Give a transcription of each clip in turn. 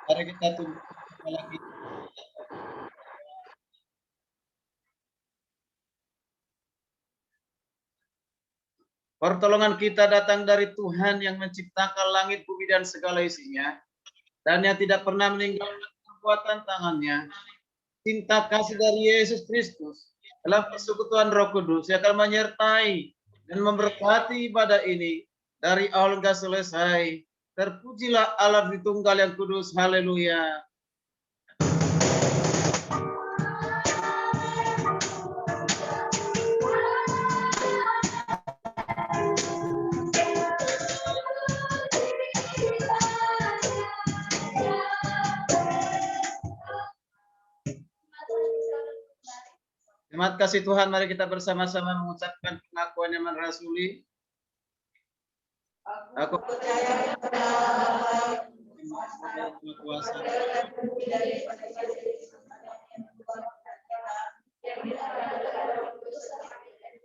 Mari kita tunggu lagi. Pertolongan kita datang dari Tuhan yang menciptakan langit, bumi, dan segala isinya, dan yang tidak pernah meninggalkan perbuatan tangannya. Cinta kasih dari Yesus Kristus dalam persekutuan Roh Kudus yang akan menyertai dan memberkati ibadah ini dari awal hingga selesai. Terpujilah Allah di Tunggal yang kudus. Haleluya. Terima kasih Tuhan, mari kita bersama-sama mengucapkan pengakuan yang rasuli. Aku percaya kepada kuasa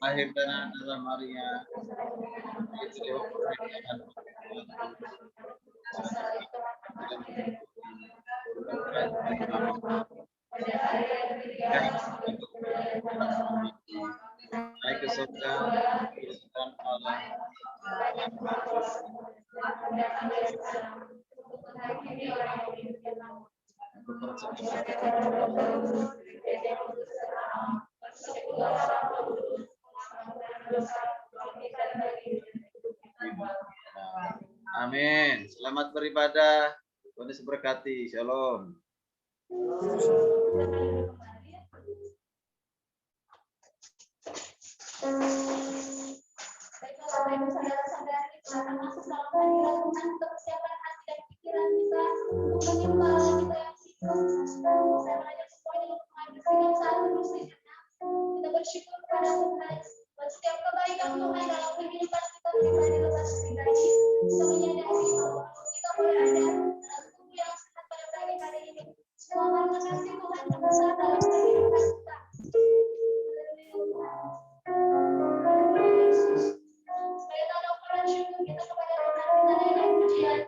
lahir dalam Maria, itu naik ke surga, Tuhan Allah. Amin. Selamat beribadah. Tuhan Yesus berkati. Shalom. Baiklah, saudara-saudari, silakan masuk dalam hadirat Tuhan untuk persiapan hati dan pikiran kita untuk menyembah kita yang hidup. Saya mengajak semuanya untuk mengajukan satu sejenak. Kita bersyukur kepada Tuhan buat setiap kebaikan Tuhan dalam kehidupan kita pribadi lepas pribadi. Kita menyadari bahwa kita boleh ada dalam tubuh yang sehat pada pagi hari ini. Semua karena kasih Tuhan yang besar dalam kehidupan kita. Sebagai tanda ukuran syukur kita kepada Tuhan, kita naikkan pujian.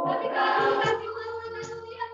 Tapi kau kasih manusia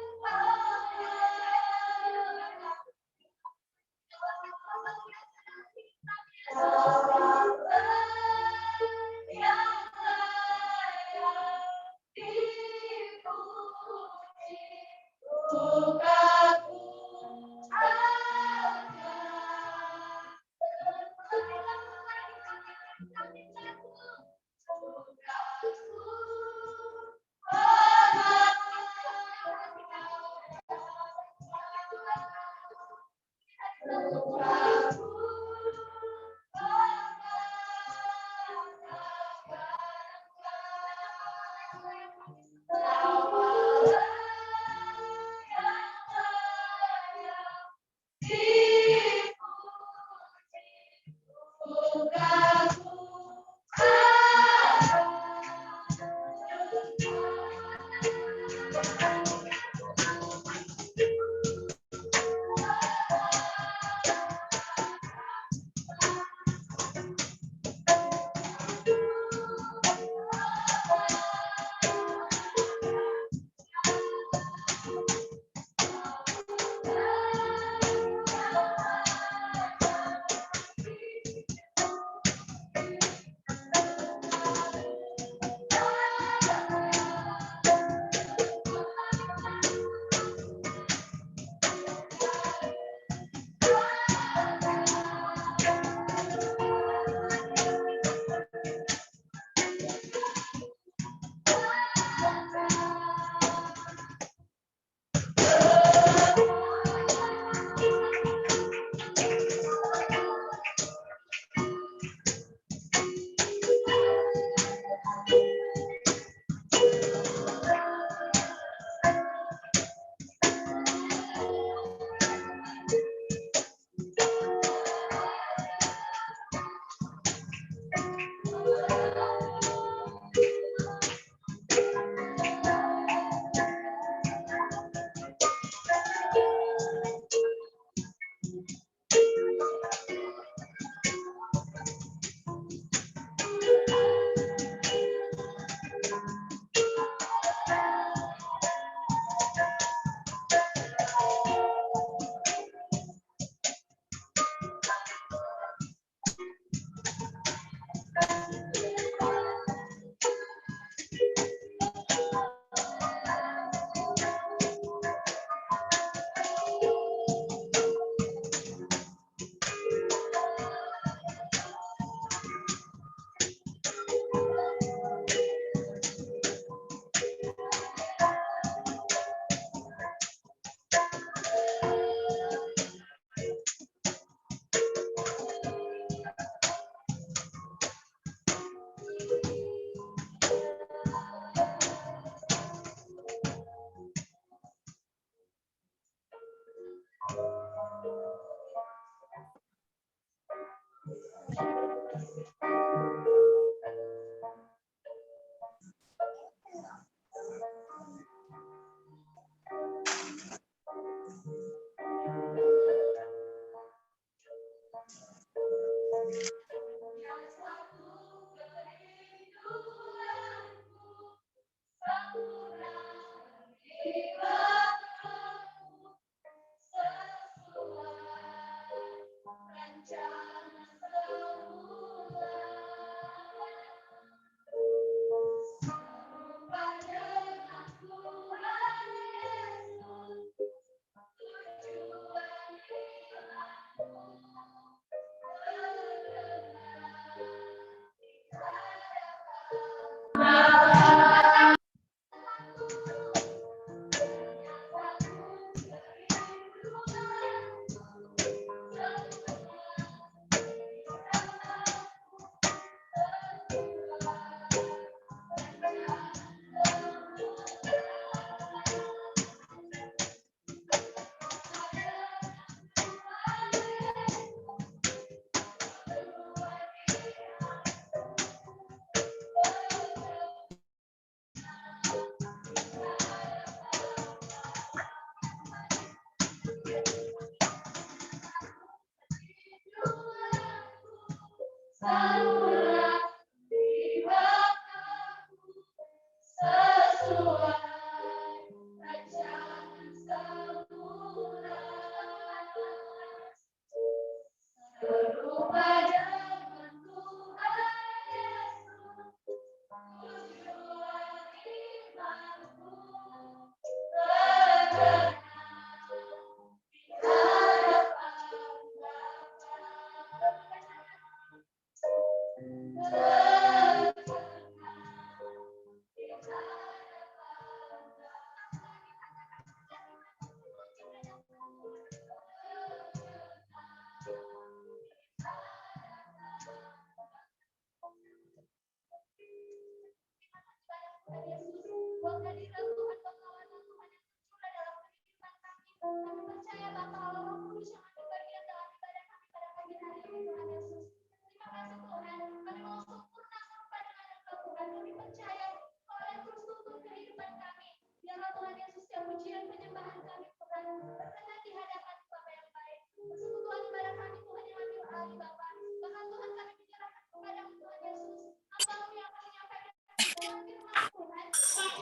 Tuhan Yesus. Buat kehadiran Tuhan, pengalaman Tuhan yang tercurah dalam kehidupan kami. Kami percaya Bapa Allah Roh Kudus yang ambil bagian dalam ibadah kami pada pagi hari ini Tuhan Yesus. Terima kasih Tuhan, kami mau sempurna serupa dengan Engkau Tuhan. Kami percaya Kau yang terus tuntun kehidupan kami. Biarlah Tuhan Yesus yang pujian penyembahan kami Tuhan berkenan di hadapan Bapa yang baik. Persekutuan ibadah kami Tuhan yang ambil alih Bapa. Bahkan Tuhan kami menyerahkan kepada Tuhan Yesus. Hamba-Mu yang akan menyampaikan dalam firman Tuhan.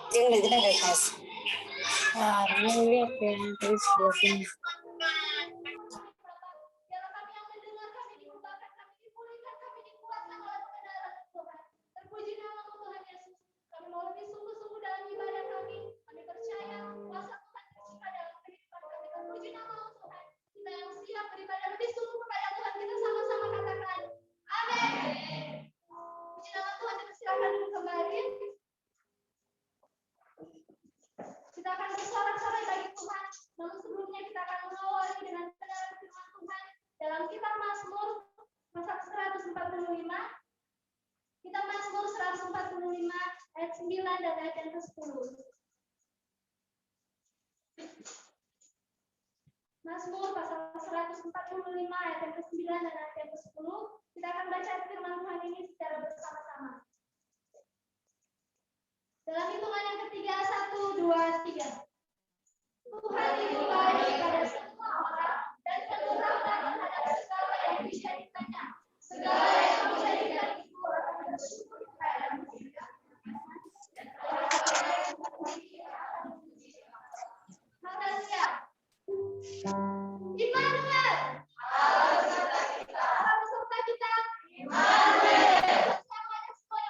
Jangan jangan guys. Hallelujah, praise blessing. Biarlah kami yang mendengar, kami diubahkan, kami dipulihkan, kami dikuatkan oleh kebenaran Tuhan. Terpuji nama-Mu Tuhan Yesus. Kami mau lebih sungguh-sungguh dalam ibadah kami. Kami percaya kuasa Tuhan tercurah dalam kehidupan kami. Terpuji nama-Mu Tuhan. Kita yang siap beribadah lebih sungguh kepada Tuhan, kita sama-sama katakan amin. Puji nama Tuhan, kita silakan duduk kembali. Kita akan bersorak-sorai bagi Tuhan. Namun sebelumnya kita akan mengawali dengan kebenaran firman Tuhan dalam kitab Mazmur pasal 145. Kitab Mazmur 145 ayat 9 dan ayat yang ke-10. Mazmur pasal 145 ayat yang ke-9 dan ayat yang ke-10. Kita akan baca firman Tuhan ini secara bersama-sama. Dalam hitungan yang ketiga, 1, 2, 3. Tuhan itu baik pada semua orang dan keturunannya terhadap segala yang dijadikannya. Segala yang dijadikan itu akan bersyukur kepada Dia. Haleluya. Immanuel. Allah beserta kita. Immanuel. Semuanya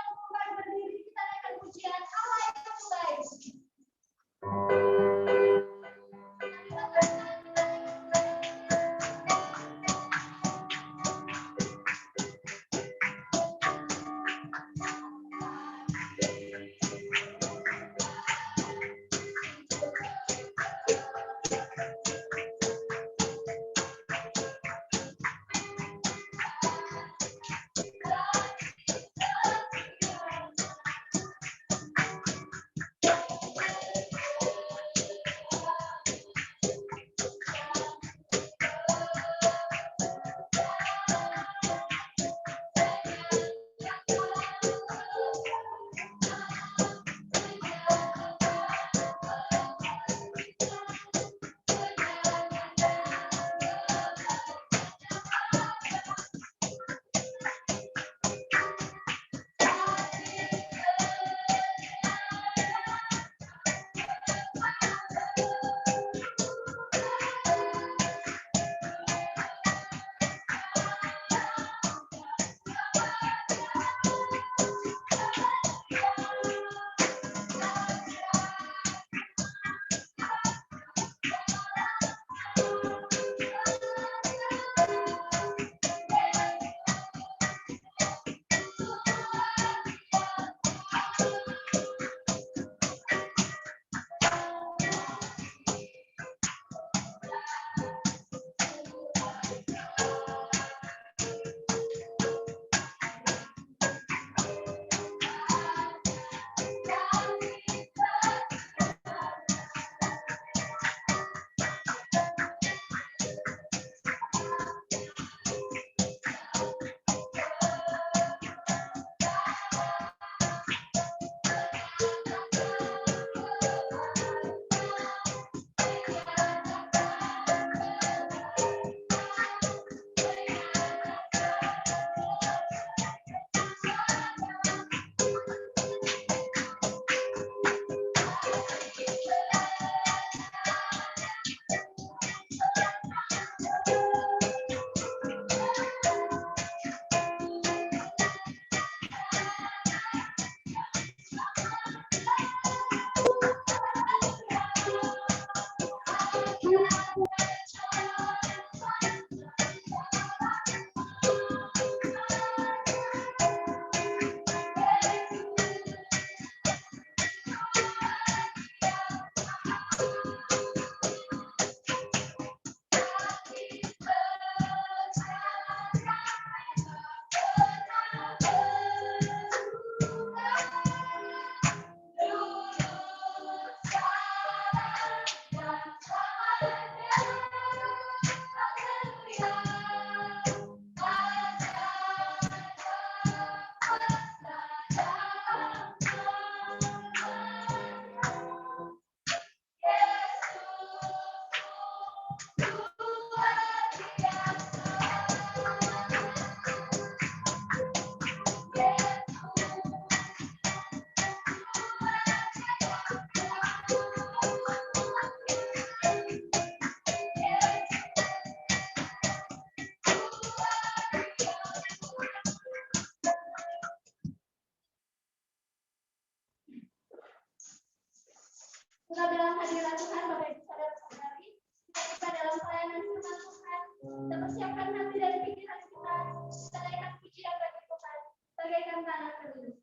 kehadiran Tuhan, Bapak Ibu Saudara-saudari, kita dalam pelayanan firman Tuhan, kita persiapkan hati dan pikiran kita, kita naikkan pujian bagi Tuhan, bagaikan tanah kering.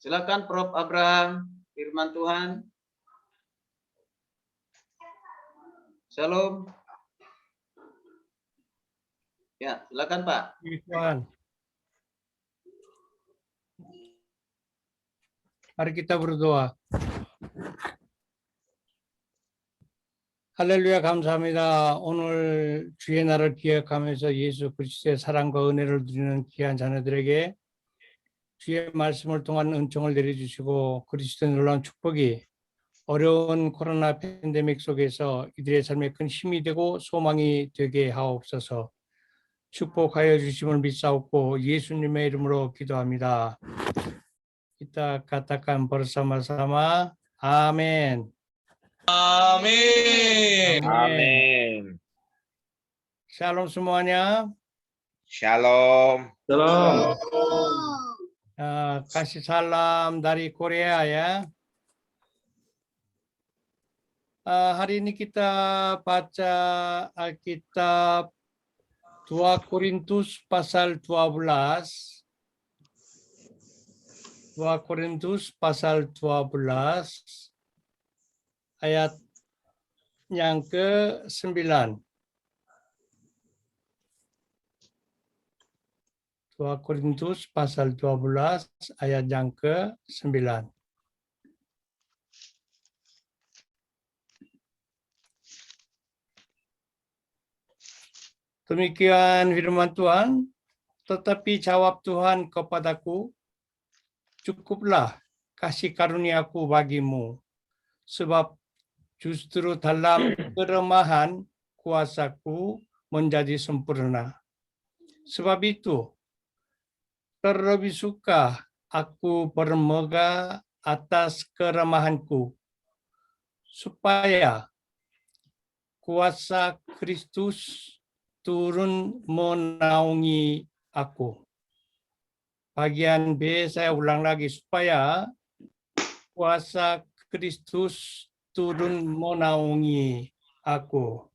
Silakan Prof. Abraham, firman Tuhan. Shalom. Ya, silakan Pak. Tuhan. Mari kita berdoa. 할렐루야 감사합니다. 오늘 주의 날을 기억하면서 예수 그리스도의 사랑과 은혜를 누리는 귀한 자녀들에게 주의 말씀을 통한 은총을 내려주시고 그리스도의 놀라운 축복이 어려운 코로나 팬데믹 속에서 이들의 삶에 큰 힘이 되고 소망이 되게 하옵소서. 축복하여 주심을 믿사옵고 예수님의 이름으로 기도합니다. Kita katakan bersama-sama, amin. Amin. Amin. Shalom semuanya. Shalom. Shalom. Kasih salam dari Korea ya. Hari ini kita baca Alkitab 2 Korintus pasal 12. 2 Korintus pasal 12 ayat yang ke-9. 2 Korintus pasal 12 ayat yang ke-9. Demikian firman Tuhan, tetapi jawab Tuhan kepadaku, cukuplah kasih karuniaku bagimu, sebab justru dalam kelemahan kuasaku menjadi sempurna. Sebab itu, terlebih suka aku bermegah atas kelemahanku, supaya kuasa Kristus turun menaungi aku. Bagian B saya ulang lagi, supaya kuasa Kristus turun menaungi aku.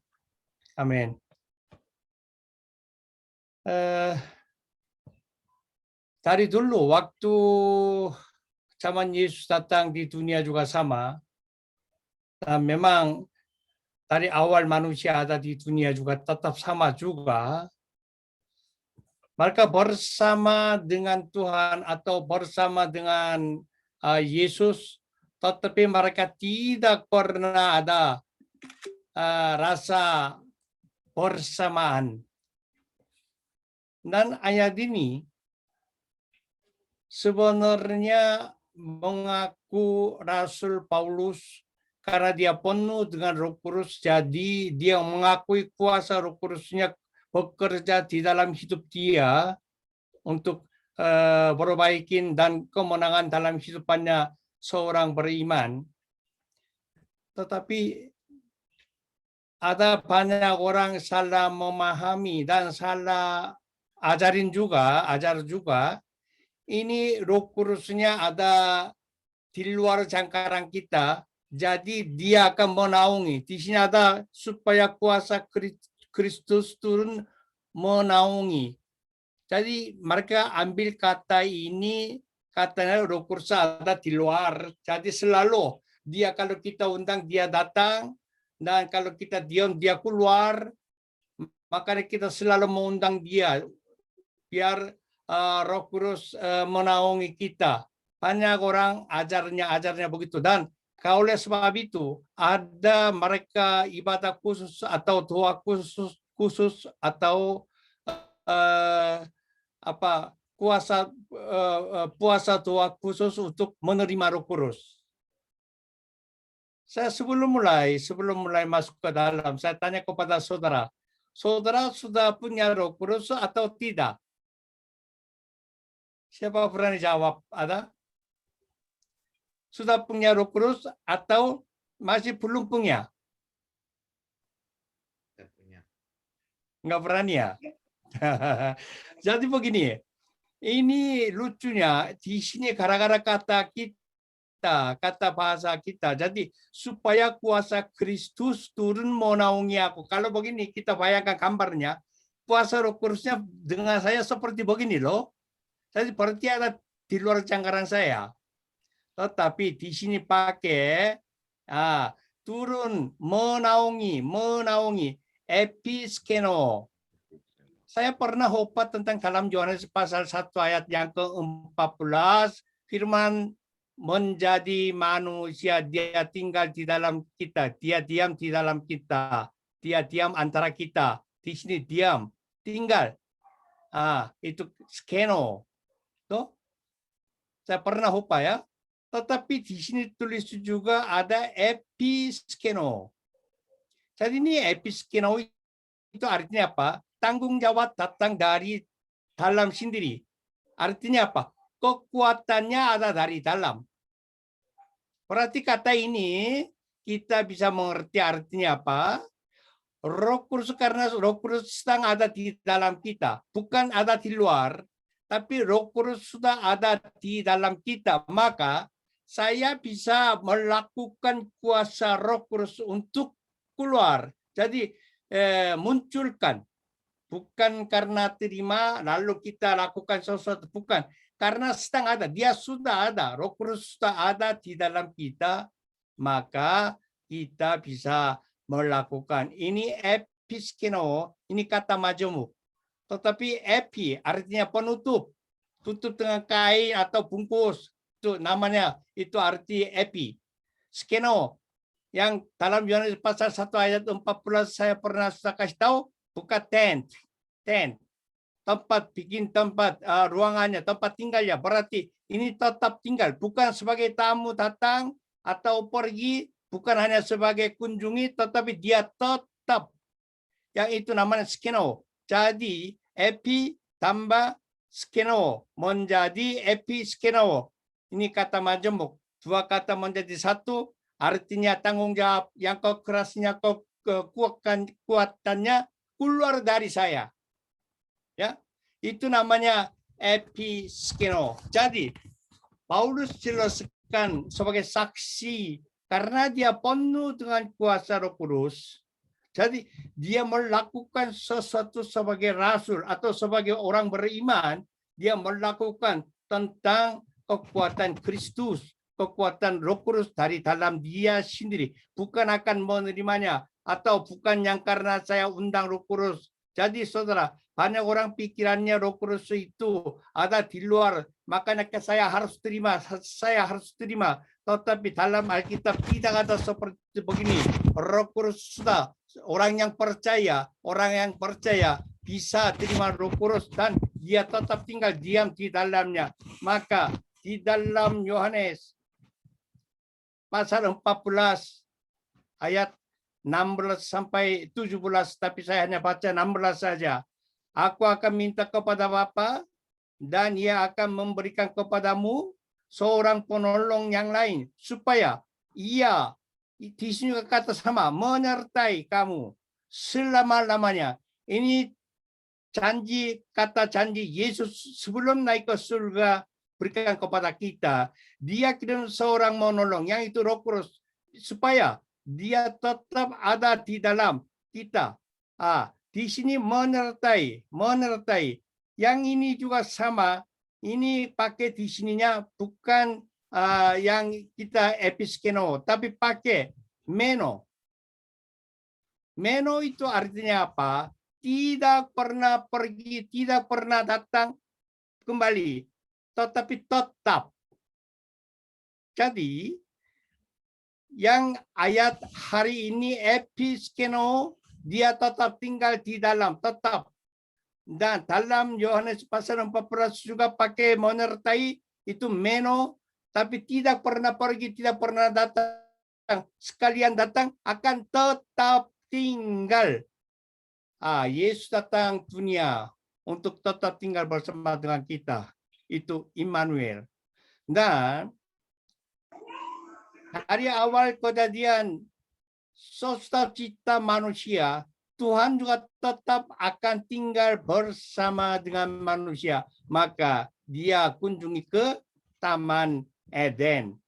Amin. Dari dulu waktu zaman Yesus datang di dunia juga sama. Dan memang dari awal manusia ada di dunia juga tetap sama juga. Mereka bersama dengan Tuhan atau bersama dengan Yesus, tetapi mereka tidak pernah ada rasa bersamaan. Dan ayat ini sebenarnya mengaku Rasul Paulus karena dia penuh dengan Roh Kudus, jadi dia mengakui kuasa Roh Kudusnya bekerja di dalam hidup dia untuk perbaikin dan kemenangan dalam hidupannya seorang beriman. Tetapi ada banyak orang salah memahami dan salah ajar juga. Ini Roh Kudusnya ada di luar jangkauan kita, jadi dia akan menaungi. Di sini ada supaya kuasa Kristus turun menaungi. Jadi mereka ambil kata ini, katanya Roh Kudus ada di luar. Jadi selalu dia kalau kita undang dia datang, dan kalau kita diam dia keluar. Makanya kita selalu mengundang dia biar Roh Kudus menaungi kita. Banyak orang ajarnya begitu. Dan oleh sebab itu ada mereka ibadah khusus atau doa khusus atau puasa doa khusus untuk menerima Roh Kudus. Saya sebelum mulai masuk ke dalam, saya tanya kepada saudara, saudara sudah punya Roh Kudus atau tidak? Siapa berani jawab? Ada? Sudah punya Roh Kudus atau masih belum punya? Nggak berani ya? Jadi begini, ini lucunya di sini gara-gara kata bahasa kita. Jadi supaya kuasa Kristus turun menaungi aku. Kalau begini kita bayangkan gambarnya, kuasa Roh Kudusnya dengan saya seperti begini loh. Jadi berarti ada di luar jangkauan saya. Tetapi di sini pakai turun menaungi episkeno. Saya pernah khotbah tentang dalam Yohanes pasal 1 ayat yang ke-14, firman menjadi manusia, dia tinggal di dalam kita, dia diam di dalam kita, dia diam antara kita. Di sini diam, tinggal. Itu skeno. Tuh. Saya pernah lupa ya. Tetapi di sini tulis juga ada episkeno. Jadi ini episkeno itu artinya apa? Tanggung jawab datang dari dalam sendiri. Artinya apa? Kekuatannya ada dari dalam. Berarti kata ini kita bisa mengerti artinya apa? Roh Kudus, karena Roh Kudus sedang ada di dalam kita, bukan ada di luar, tapi Roh Kudus sudah ada di dalam kita. Maka saya bisa melakukan kuasa Roh Kudus untuk keluar. Jadi munculkan. Bukan karena terima lalu kita lakukan sesuatu, bukan. Karena sedang ada, dia sudah ada, Roh Kudus sudah ada di dalam kita, maka kita bisa melakukan. Ini episkeno, ini kata majemuk. Tetapi epi artinya penutup, tutup dengan kain atau bungkus. Itu namanya, itu arti epi. Skeno, yang dalam Yohanes pasal 1 ayat 14 saya pernah kasih tahu, bukan tent. Tempat, bikin tempat, ruangannya, tempat tinggalnya. Berarti ini tetap tinggal, bukan sebagai tamu datang atau pergi, bukan hanya sebagai kunjungi, tetapi dia tetap. Yang itu namanya skeno. Jadi epi tambah skeno menjadi episkeno. Ini kata majemuk. Dua kata menjadi satu, artinya tanggung jawab yang kekerasnya, kekuatannya keluar dari saya. Ya, itu namanya episkeno. Jadi Paulus jelaskan sebagai saksi karena dia penuh dengan kuasa Roh Kudus. Jadi dia melakukan sesuatu sebagai rasul atau sebagai orang beriman, dia melakukan tentang kekuatan Kristus, kekuatan Roh Kudus dari dalam dia sendiri, bukan akan menerimanya atau bukan yang karena saya undang Roh Kudus. Jadi saudara, banyak orang pikirannya Roh Kudus itu ada di luar, makanya saya harus terima. Tetapi dalam Alkitab tidak ada seperti begini. Roh Kudus sudah, orang yang percaya bisa terima Roh Kudus dan dia tetap tinggal diam di dalamnya. Maka di dalam Yohanes pasal 14 ayat 16 sampai 17, tapi saya hanya baca 16 saja. Aku akan minta kepada Bapa dan Ia akan memberikan kepadamu seorang penolong yang lain, supaya Ia, di sini kata sama, menyertai kamu selama-lamanya. Ini janji, kata janji Yesus sebelum naik ke surga berikan kepada kita. Dia kirim seorang menolong, yang itu Roh Kudus, supaya dia tetap ada di dalam kita. Di sini menyertai. Yang ini juga sama. Ini pakai di sininya bukan yang kita episkeno, tapi pakai meno. Meno itu artinya apa? Tidak pernah pergi, tidak pernah datang kembali, tetapi tetap. Jadi yang ayat hari ini episkeno, dia tetap tinggal di dalam, tetap. Dan dalam Yohanes pasal 14 juga pakai menyertai, itu meno, tapi tidak pernah pergi, tidak pernah datang. Sekalian datang akan tetap tinggal. Yesus datang dunia untuk tetap tinggal bersama dengan kita. Itu Immanuel. Dan dari awal kejadian sosial cipta manusia, Tuhan juga tetap akan tinggal bersama dengan manusia. Maka dia kunjungi ke Taman Eden.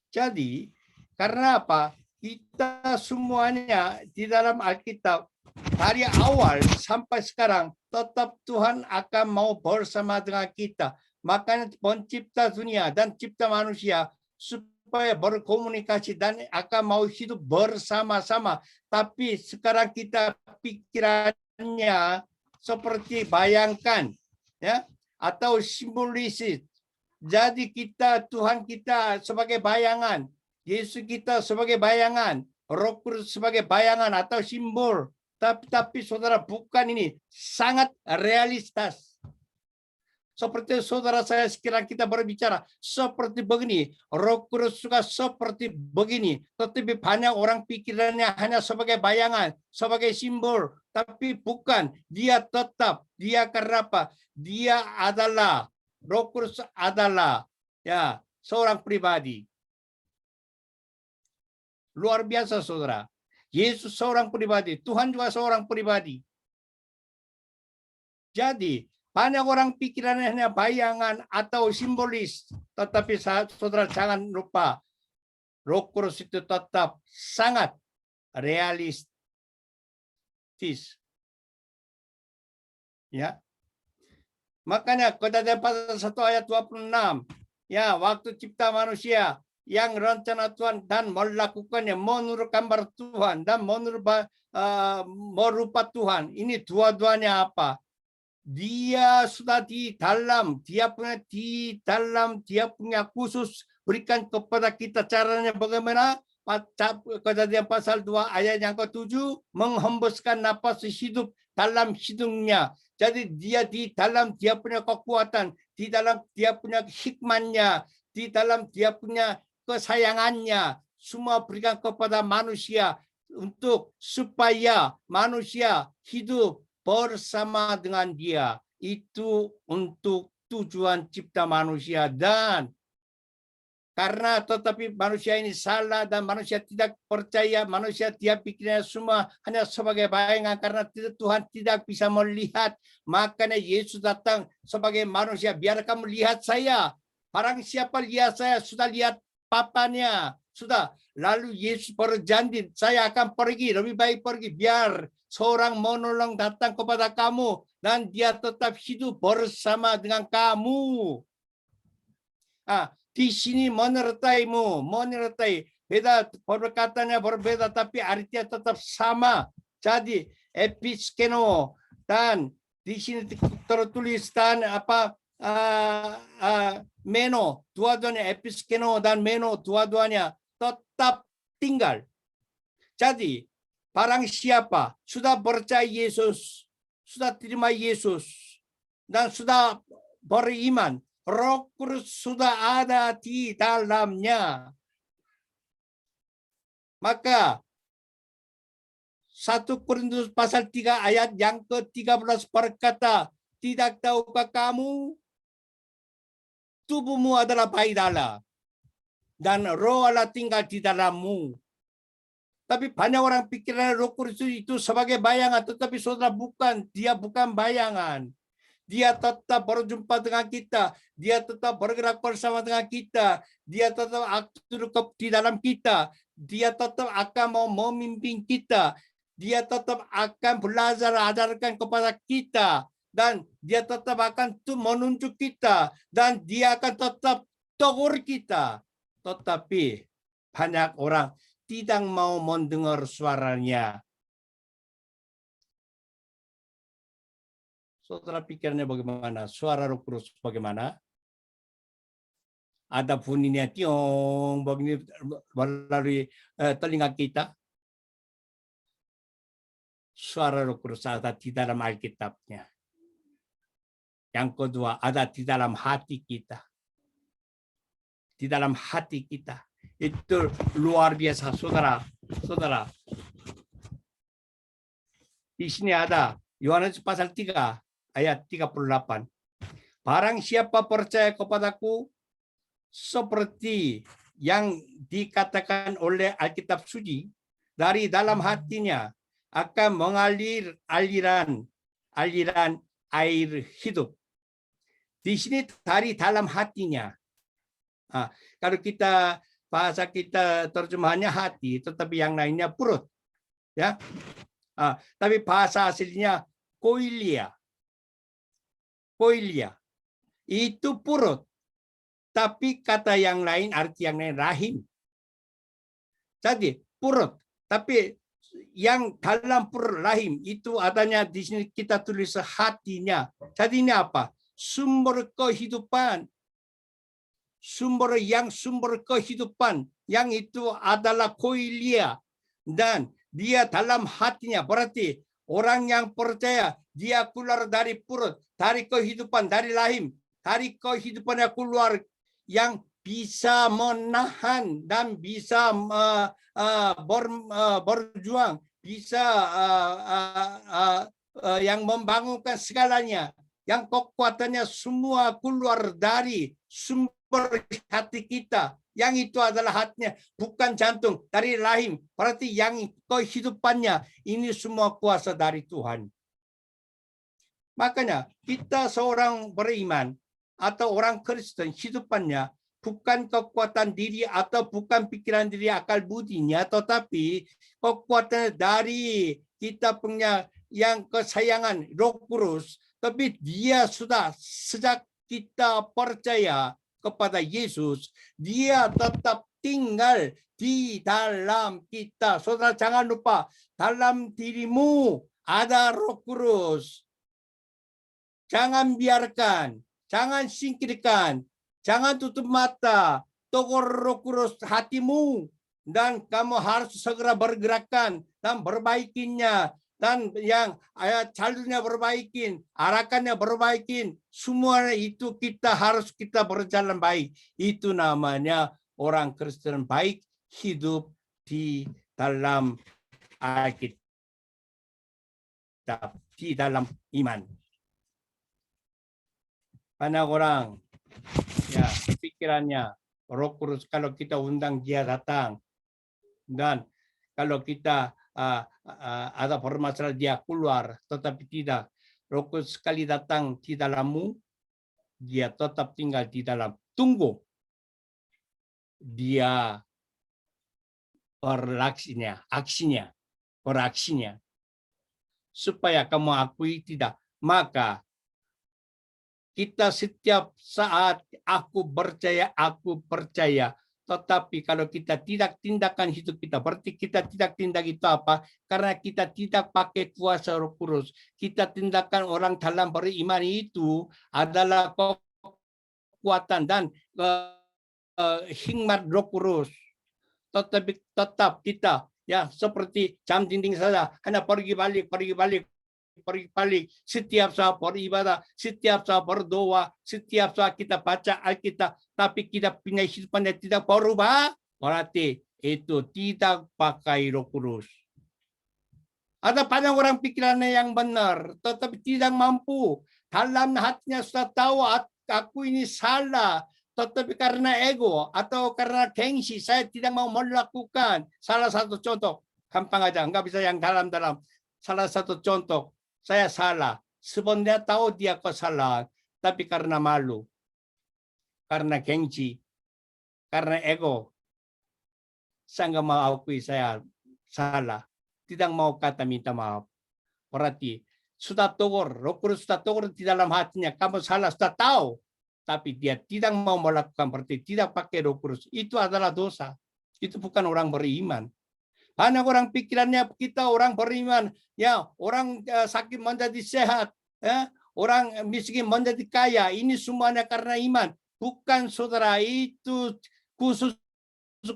Jadi, karena apa? Kita semuanya di dalam Alkitab, dari awal sampai sekarang, tetap Tuhan akan mau bersama dengan kita. Makanya pencipta dunia dan cipta manusia, supaya berkomunikasi dan akan mau hidup bersama-sama. Tapi sekarang kita pikirannya seperti bayangkan, ya, atau simulasi Jadi kita, Tuhan kita sebagai bayangan, Yesus kita sebagai bayangan, Roh Kudus sebagai bayangan atau simbol. Tapi saudara, bukan ini, sangat realistis. Seperti saudara saya sekiranya kita berbicara seperti begini, Roh Kudus juga seperti begini. Tetapi banyak orang pikirannya hanya sebagai bayangan, sebagai simbol. Tapi bukan, dia tetap, dia karena apa? Dia adalah, Roh Kudus adalah ya seorang pribadi. Luar biasa saudara. Yesus seorang pribadi, Tuhan juga seorang pribadi. Jadi, banyak orang pikirannya hanya bayangan atau simbolis. Tetapi saudara jangan lupa, Roh Kudus itu tetap sangat realistis. Ya. Makanya Kejadian pasal 1 ayat 26, ya, waktu cipta manusia, yang rencana Tuhan dan melakukannya menurut gambar Tuhan dan menurut merupa Tuhan. Ini dua-duanya apa? Dia sudah di dalam dia punya khusus berikan kepada kita caranya bagaimana. Kejadian pasal 2 ayat yang ke-7 menghembuskan napas hidup dalam hidungnya. Jadi dia di dalam dia punya kekuatan, di dalam dia punya hikmatnya, di dalam dia punya kesayangannya, semua berikan kepada manusia untuk supaya manusia hidup bersama dengan dia. Itu untuk tujuan cipta manusia. Dan karena tetapi manusia ini salah dan manusia tidak percaya, manusia dia pikirnya semua hanya sebagai bayangan karena Tuhan tidak bisa melihat. Makanya Yesus datang sebagai manusia, biar kamu lihat saya. Barang siapa lihat saya sudah lihat Papanya. Sudah. Lalu Yesus berjanji, saya akan pergi, lebih baik pergi biar seorang menolong datang kepada kamu dan dia tetap hidup bersama dengan kamu. Di sini menyertaimu, beda perkataannya berbeda tapi artinya tetap sama. Jadi episkeno dan di sini tertulis dan apa meno, dua-duanya episkeno dan meno dua-duanya tetap tinggal. Jadi barang siapa sudah percaya Yesus, sudah terima Yesus dan sudah beriman, Roh Kudus sudah ada di dalamnya. Maka 1 Korintus pasal 3 ayat yang ke-13 berkata, tidak tahukah kamu tubuhmu adalah bayi Allah dan Roh Allah tinggal di dalammu. Tapi banyak orang pikiran Roh Kudus itu sebagai bayangan, tetapi saudara bukan, dia bukan bayangan. Dia tetap berjumpa dengan kita, dia tetap bergerak bersama dengan kita, dia tetap aktif di dalam kita, dia tetap akan mau memimpin kita, dia tetap akan belajar ajarkan kepada kita, dan dia tetap akan menunjuk kita, dan dia akan tetap tegur kita. Tetapi banyak orang tidak mau mendengar suaranya. Saudara pikirnya bagaimana? Suara Roh Kudus bagaimana? Ada bunyinya tiong begini melalui telinga kita. Suara Roh Kudus ada di dalam Alkitabnya. Yang kedua, ada di dalam hati kita. Di dalam hati kita. Itu luar biasa, saudara. Saudara. Di sini ada Yohanes pasal 3 ayat 38. Barang siapa percaya kepadaku seperti yang dikatakan oleh Alkitab suci, dari dalam hatinya akan mengalir aliran air hidup. Di sini dari dalam hatinya. Kalau kita bahasa kita terjemahannya hati, tetapi yang lainnya perut. Ya. Tapi bahasa aslinya koilia. Koilia. Itu perut. Tapi kata yang lain, arti yang lain rahim. Jadi perut. Tapi yang dalam perut rahim itu adanya di sini kita tulis hatinya. Jadi ini apa? Sumber kehidupan. sumber yang sumber kehidupan, yang itu adalah koilia, dan dia dalam hatinya, berarti orang yang percaya dia keluar dari perut, dari kehidupan, dari rahim, dari kehidupannya keluar yang bisa menahan dan bisa berjuang, bisa yang membangunkan segalanya, yang kekuatannya semua keluar dari sumber hati kita, yang itu adalah hatinya, bukan jantung, dari rahim. Berarti yang kehidupannya ini semua kuasa dari Tuhan. Makanya kita seorang beriman atau orang Kristen, hidupannya bukan kekuatan diri atau bukan pikiran diri, akal budinya, tetapi kekuatan dari kita punya yang kesayangan Roh Kudus. Tapi dia sudah sejak kita percaya kepada Yesus, dia tetap tinggal di dalam kita. Saudara jangan lupa, dalam dirimu ada Roh Kudus. Jangan biarkan, jangan singkirkan, jangan tutup mata, tegur Roh Kudus hatimu, dan kamu harus segera bergerakkan dan perbaikinya. Dan yang jalurnya perbaikin, arahkannya perbaikin, semua itu harus kita berjalan baik. Itu namanya orang Kristen baik, hidup di dalam Alkitab, di dalam iman. Banyak orang ya pikirannya Roh Kudus, kalau kita undang dia datang, dan kalau kita ada permasalahan dia keluar, tetapi tidak. Roh Kudus sekali datang di dalammu, dia tetap tinggal di dalam. Tunggu dia beraksinya, supaya kamu akui tidak. Maka kita setiap saat aku percaya. Tetapi kalau kita tidak tindakan hidup kita, berarti kita tidak tindak itu apa? Karena kita tidak pakai kuasa Roh Kudus. Kita tindakan orang dalam beriman itu adalah kekuatan dan hikmat Roh Kudus. Tetapi tetap kita ya seperti jam dinding saja, hanya pergi balik. Setiap saat beribadah, setiap saat berdoa, setiap saat kita baca Alkitab, tapi kita punya hidupannya tidak berubah, berarti itu tidak pakai Roh Kudus. Ada banyak orang pikirannya yang benar, tetapi tidak mampu. Dalam hatinya sudah tahu aku ini salah, tetapi karena ego atau karena gengsi saya tidak mau melakukan. Salah satu contoh, gampang aja, nggak bisa yang dalam-dalam. Salah satu contoh, saya salah. Sebenarnya tahu dia kesalahan, tapi karena malu, karena gengsi, karena ego, saya nggak mau akui saya salah. Tidak mau kata minta maaf. Berarti sudah tegur, Roh Kudus sudah tegur di dalam hatinya, kamu salah, sudah tahu. Tapi dia tidak mau melakukan, berarti tidak pakai Roh Kudus. Itu adalah dosa. Itu bukan orang beriman. Banyak orang pikirannya kita orang beriman, ya orang sakit menjadi sehat, ya orang miskin menjadi kaya. Ini semuanya karena iman. Bukan saudara, itu khusus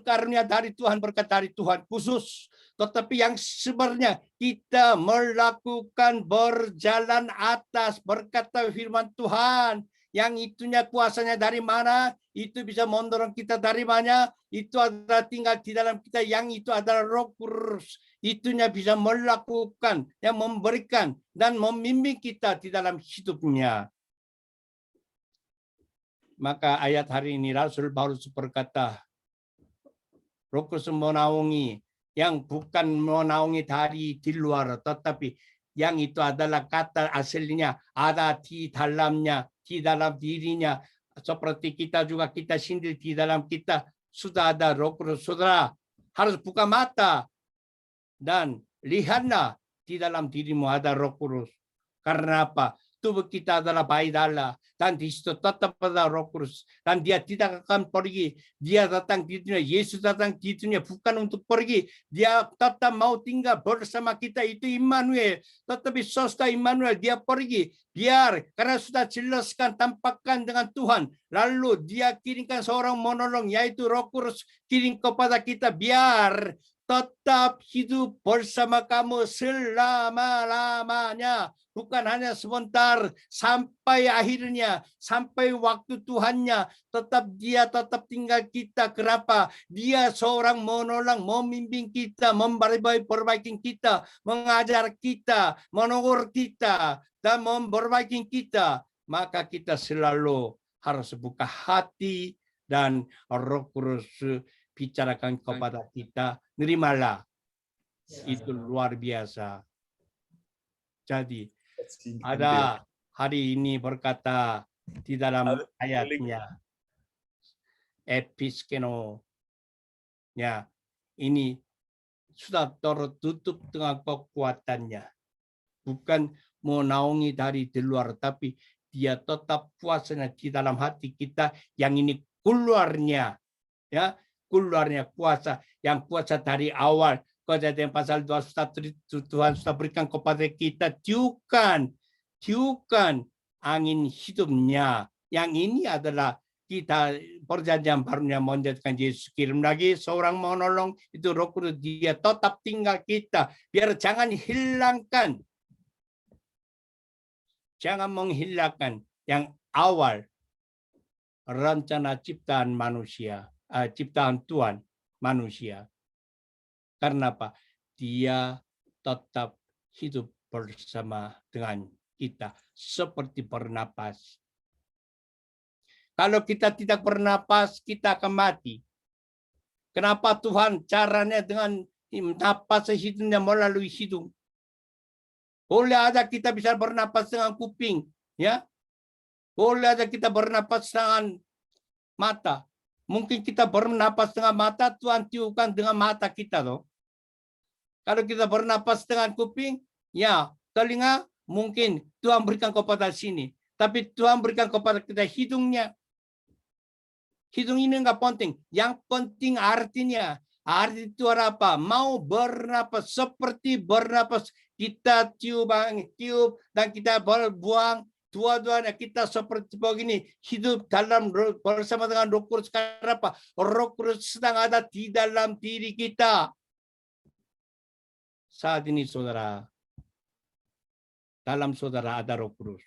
karunia dari Tuhan, berkat dari Tuhan khusus. Tetapi yang sebenarnya kita melakukan berjalan atas berkat firman Tuhan. Yang itunya kuasanya dari mana? Itu bisa mendorong kita dari mana? Itu adalah tinggal di dalam kita, yang itu adalah Roh Kudus. Itunya bisa melakukan, yang memberikan dan membimbing kita di dalam hidupnya. Maka ayat hari ini Rasul Paulus berkata, Roh Kudus menaungi, yang bukan menaungi dari di luar, tetapi yang itu adalah kata aslinya ada di dalamnya, di dalam dirinya. Seperti kita juga, kita sendiri di dalam kita sudah ada Roh Kudus. Saudara harus buka mata dan lihatlah di dalam dirimu ada Roh Kudus. Karena apa? tubuh kita adalah bayi Allah dan di situ tetap ada Roh Kudus dan dia tidak akan pergi. Dia datang di dunia, Yesus datang di dunia bukan untuk pergi, dia tetap mau tinggal bersama kita, itu Immanuel. Tetapi saudara Immanuel dia pergi, biar karena sudah jelaskan tampakkan dengan Tuhan, lalu dia kirimkan seorang menolong yaitu Roh Kudus kirim kepada kita biar tetap hidup bersama kamu selama-lamanya. Bukan hanya sebentar, sampai akhirnya, sampai waktu Tuhannya, dia tetap tinggal kita. Kenapa? Dia seorang menolong, membimbing kita, memperbaiki kita, mengajar kita, menegur kita, dan memperbaiki kita. Maka kita selalu harus buka hati dan Roh Kudus bicarakan kepada kita, nerimalah. Itu luar biasa. Jadi ada hari ini berkata di dalam ayatnya episkeno ya, ini sudah tertutup dengan kekuatannya, bukan menaungi dari di luar, tapi dia tetap kuasanya di dalam hati kita. Yang ini keluarnya ya, keluarnya kuasa, yang kuasa dari awal. Kejadian pasal 2 Tuhan sudah berikan kepada kita, tiupkan angin hidupnya. Yang ini adalah kita perjanjian barunya menjadikan Yesus kirim lagi seorang menolong, itu Roh Kudus, dia tetap tinggal kita. Biar jangan menghilangkan yang awal rencana ciptaan manusia. Ciptaan Tuhan manusia. Karena apa? Dia tetap hidup bersama dengan kita seperti bernapas. Kalau kita tidak bernapas, kita akan mati. Kenapa Tuhan caranya dengan napas hidupnya melalui hidung? Boleh ada kita bisa bernapas dengan kuping, ya. Boleh ada kita bernapas dengan mata. Mungkin kita bernapas dengan mata, Tuhan tiupkan dengan mata kita loh. Kalau kita bernapas dengan kuping, ya telinga mungkin Tuhan berikan kepada sini. Tapi Tuhan berikan kepada kita hidungnya. Hidung ini enggak penting. Yang penting artinya. Arti itu apa? Mau bernapas, seperti bernapas. Kita tiup dan kita buang. Dua-duanya kita seperti begini, hidup dalam bersama dengan Roh Kudus. Karena apa? Roh Kudus sedang ada di dalam diri kita. Saat ini saudara, dalam saudara ada Roh Kudus.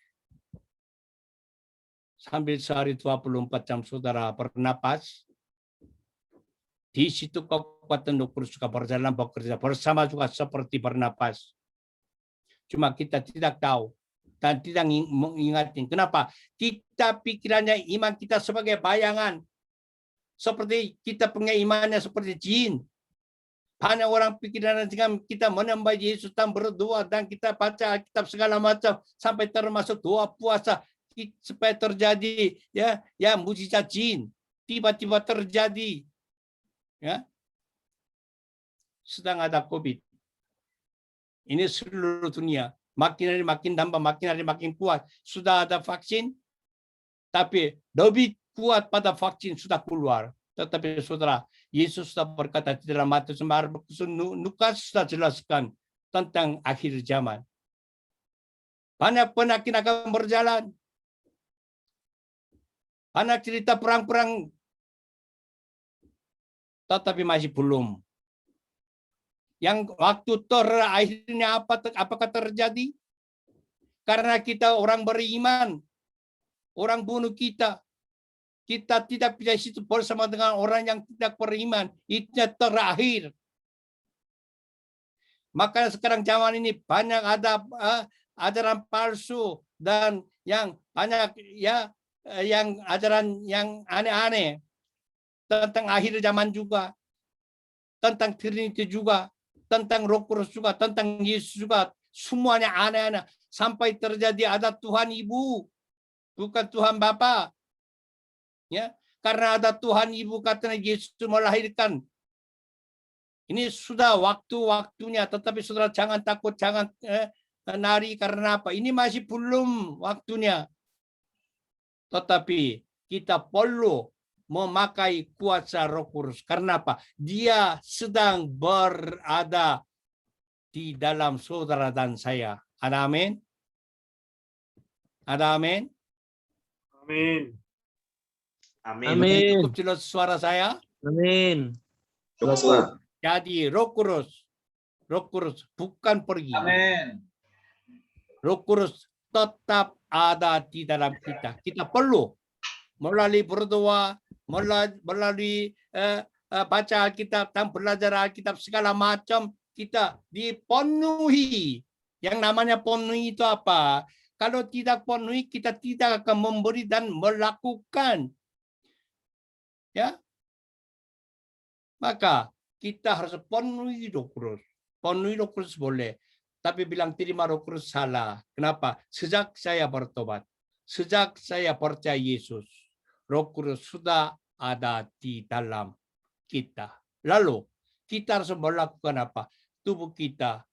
Sambil sehari 24 jam saudara bernapas, di situ kekuatan Roh Kudus juga berjalan, bekerja bersama juga seperti bernapas. Cuma kita tidak tahu dan tidak mengingatkan. Kenapa? Kita pikirannya iman kita sebagai bayangan. Seperti kita punya imannya seperti jin. Banyak orang pikiran dengan kita menyembah Yesus dan berdoa dan kita baca Alkitab segala macam sampai termasuk doa puasa supaya terjadi ya mujizat jin tiba-tiba terjadi ya. Sedang ada COVID. Ini seluruh dunia. Makin hari makin tambah, makin hari makin kuat. Sudah ada vaksin, tapi lebih kuat pada vaksin sudah keluar. Tetapi saudara, Yesus sudah berkata di dalam Matius 5, Lukas sudah jelaskan tentang akhir zaman. Banyak penyakit akan berjalan. Banyak cerita perang-perang, tetapi masih belum. Yang waktu akhirnya apakah terjadi? Karena kita orang beriman, orang bunuh kita. Kita tidak bisa hidup bersama dengan orang yang tidak beriman. Itu terakhir. Maka sekarang zaman ini banyak ada ajaran palsu dan yang banyak yang ajaran yang aneh-aneh tentang akhir zaman juga, tentang Trinity juga, tentang Roh Kudus juga, tentang Yesus juga. Semuanya aneh-aneh sampai terjadi ada Tuhan Ibu, bukan Tuhan Bapa. Ya, karena ada Tuhan Ibu katanya Yesus melahirkan. Ini sudah waktu-waktunya, tetapi saudara jangan takut, jangan nari karena apa? Ini masih belum waktunya. Tetapi kita perlu memakai kuasa Roh Kudus. Karena apa? Dia sedang berada di dalam saudara dan saya. Ada amin? Ada amin? Amin. Amin. Amin. Cukup jelas suara saya? Amin. Jelas, Pak. Jadi Roh Kudus bukan pergi. Amin. Roh Kudus tetap ada di dalam kita. Kita perlu melalui berdoa, melalui baca Alkitab dan belajar Alkitab segala macam kita dipenuhi. Yang namanya penuhi itu apa? Kalau tidak penuhi, kita tidak akan memberi dan melakukan. Ya, maka kita harus penuhi Roh Kudus. Penuhi Roh Kudus boleh, tapi bilang terima Roh Kudus salah. Kenapa? Sejak saya bertobat, sejak saya percaya Yesus, Roh Kudus sudah ada di dalam kita. Lalu kita harus melakukan apa? Tubuh kita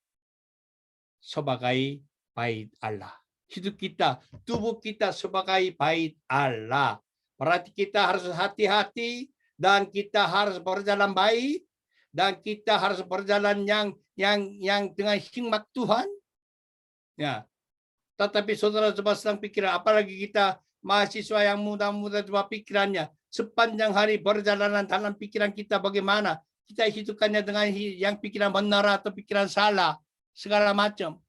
sebagai bait Allah. Hidup kita, tubuh kita sebagai bait Allah. Berarti kita harus hati-hati dan kita harus berjalan baik dan kita harus berjalan yang dengan hikmat Tuhan. Ya. Tetapi saudara coba sedang pikiran, apalagi kita mahasiswa yang muda-muda coba pikirannya sepanjang hari perjalanan dalam pikiran kita bagaimana kita hidupkannya dengan yang pikiran benar atau pikiran salah segala macam.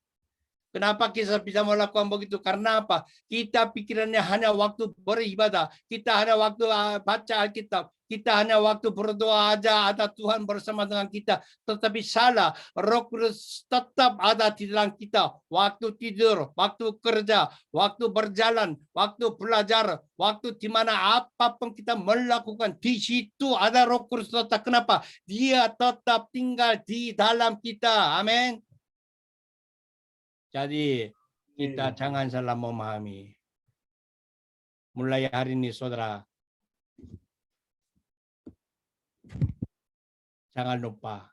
Kenapa kita bisa melakukan begitu? Karena apa? Kita pikirannya hanya waktu beribadah. Kita hanya waktu baca Alkitab. Kita hanya waktu berdoa aja ada Tuhan bersama dengan kita. Tetapi salah. Roh Kudus tetap ada di dalam kita. Waktu tidur, waktu kerja, waktu berjalan, waktu belajar, waktu di mana apapun kita melakukan. Di situ ada Roh Kudus tetap. Kenapa? Dia tetap tinggal di dalam kita. Amin. Jadi kita jangan salah memahami. Mulai hari ini saudara, jangan lupa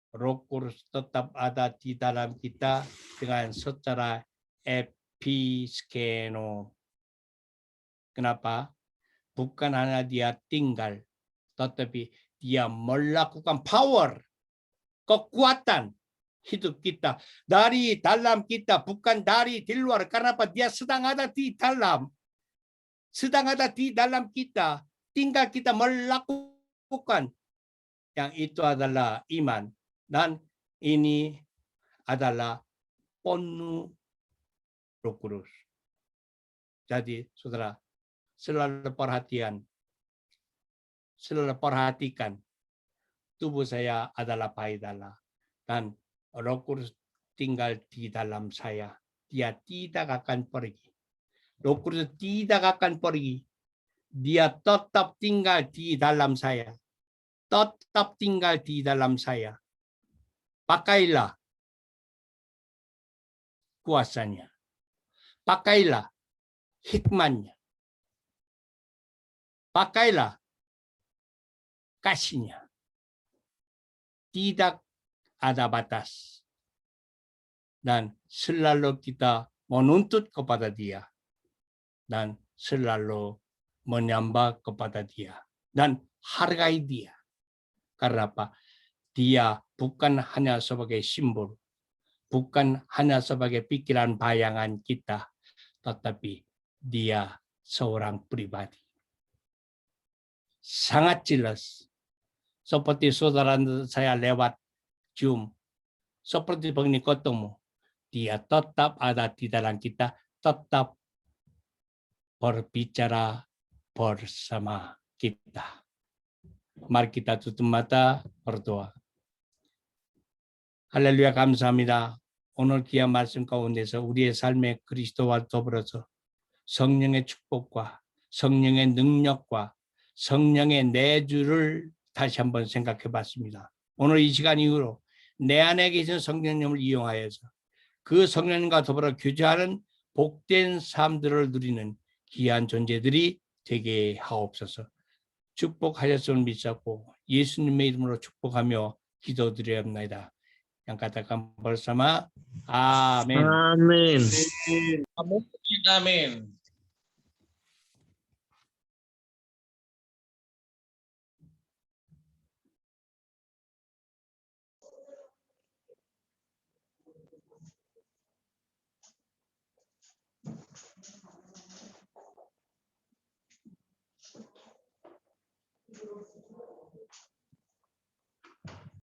Roh Kudus tetap ada di dalam kita dengan secara episkeno. Kenapa? Bukan hanya dia tinggal, tetapi dia melakukan power, kekuatan hidup kita dari dalam kita, bukan dari di luar. Karena apa? Dia sedang ada di dalam, sedang ada di dalam kita. Tinggal kita melakukan. Yang itu adalah iman, dan ini adalah penuh Roh Kudus. Jadi saudara, selalu perhatikan tubuh saya adalah bait Allah dan Roh Kudus tinggal di dalam saya. Dia tidak akan pergi. Roh Kudus tidak akan pergi. Dia tetap tinggal di dalam saya. Tetap tinggal di dalam saya. Pakailah kuasanya. Pakailah hikmatnya. Pakailah kasihnya. Tidak ada batas. Dan selalu kita menuntut kepada dia. Dan selalu menyembah kepada dia. Dan hargai dia. Karena apa? Dia bukan hanya sebagai simbol. Bukan hanya sebagai pikiran bayangan kita. Tetapi dia seorang pribadi. Sangat jelas. Seperti saudara saya lewat Zoom, seperti begini ketemu, dia tetap ada di dalam kita, tetap berbicara bersama kita. Mari kita tutup mata, berdoa. 할렐루야, 감사합니다. 오늘 귀한 말씀 가운데서 우리의 삶의 그리스도와 더불어서 성령의 축복과 성령의 능력과 성령의 내주를 다시 한번 생각해 봤습니다. 오늘 이 시간 이후로 내 안에 계신 성령님을 이용하여서 그 성령님과 더불어 교제하는 복된 삶들을 누리는 귀한 존재들이 되게 하옵소서. 축복하셨음을 믿사고 예수님의 이름으로 축복하며 기도드리옵나이다. Yang katakan bersama, amin. Amin. Amin.